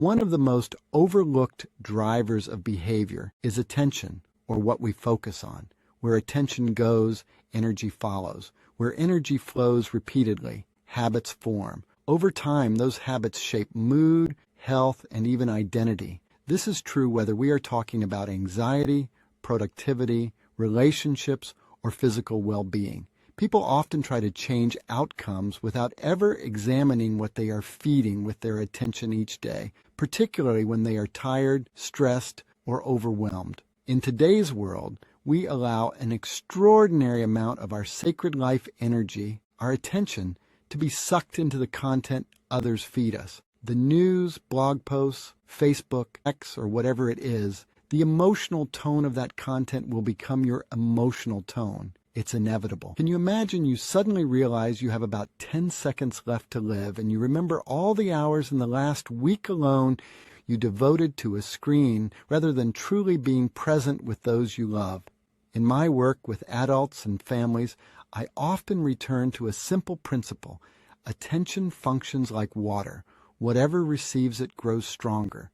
One of the most overlooked drivers of behavior is attention, or what we focus on. Where attention goes, energy follows. Where energy flows repeatedly, habits form. Over time, those habits shape mood, health, and even identity. This is true whether we are talking about anxiety, productivity, relationships, or physical well-being. People often try to change outcomes without ever examining what they are feeding with their attention each day, particularly when they are tired, stressed, or overwhelmed. In today's world, we allow an extraordinary amount of our sacred life energy, our attention, to be sucked into the content others feed us. The news, blog posts, Facebook, X, or whatever it is, the emotional tone of that content will become your emotional tone. It's inevitable. Can you imagine you suddenly realize you have about 10 seconds left to live, and you remember all the hours in the last week alone you devoted to a screen rather than truly being present with those you love? In my work with adults and families, I often return to a simple principle. Attention functions like water. Whatever receives it grows stronger.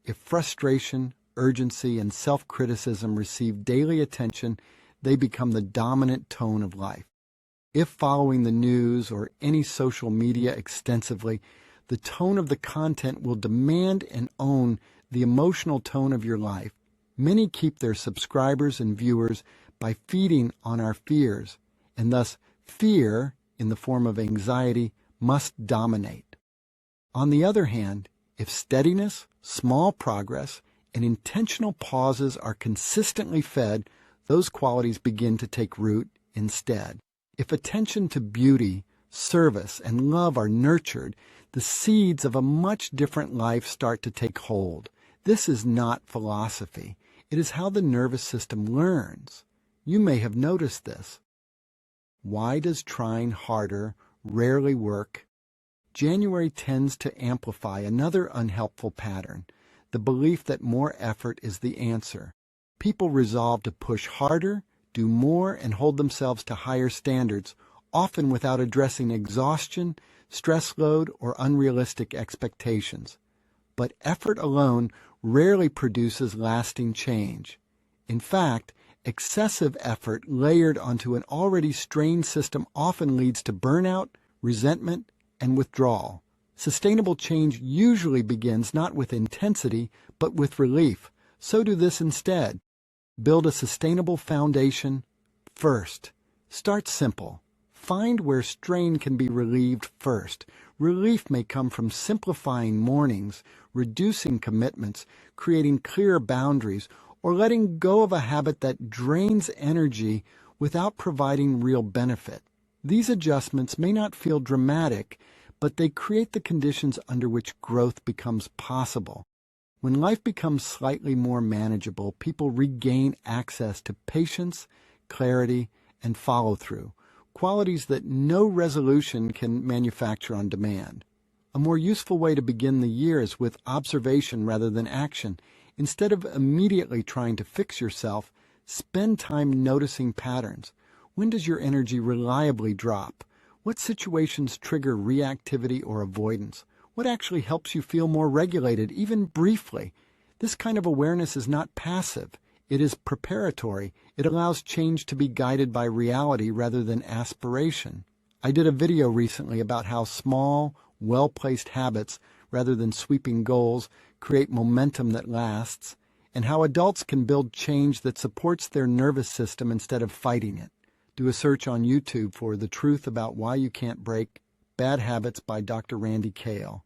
If frustration, urgency, and self-criticism receive daily attention, they become the dominant tone of life. If following the news or any social media extensively, the tone of the content will demand and own the emotional tone of your life. Many keep their subscribers and viewers by feeding on our fears, and thus fear, in the form of anxiety, must dominate. On the other hand, if steadiness, small progress, and intentional pauses are consistently fed, those qualities begin to take root instead. If attention to beauty, service, and love are nurtured, the seeds of a much different life start to take hold. This is not philosophy. It is how the nervous system learns. You may have noticed this. Why does trying harder rarely work? January tends to amplify another unhelpful pattern, the belief that more effort is the answer. People resolve to push harder, do more, and hold themselves to higher standards, often without addressing exhaustion, stress load, or unrealistic expectations. But effort alone rarely produces lasting change. In fact, excessive effort layered onto an already strained system often leads to burnout, resentment, and withdrawal. Sustainable change usually begins not with intensity, but with relief. So do this instead. Build a sustainable foundation first. Start simple. Find where strain can be relieved first. Relief may come from simplifying mornings, reducing commitments, creating clear boundaries, or letting go of a habit that drains energy without providing real benefit. These adjustments may not feel dramatic, but they create the conditions under which growth becomes possible. When life becomes slightly more manageable, people regain access to patience, clarity, and follow-through, qualities that no resolution can manufacture on demand. A more useful way to begin the year is with observation rather than action. Instead of immediately trying to fix yourself, spend time noticing patterns. When does your energy reliably drop? What situations trigger reactivity or avoidance? What actually helps you feel more regulated, even briefly? This kind of awareness is not passive. It is preparatory. It allows change to be guided by reality rather than aspiration. I did a video recently about how small, well-placed habits, rather than sweeping goals, create momentum that lasts, and how adults can build change that supports their nervous system instead of fighting it. Do a search on YouTube for The Truth About Why You Can't Break Bad Habits by Dr. Randy Cale.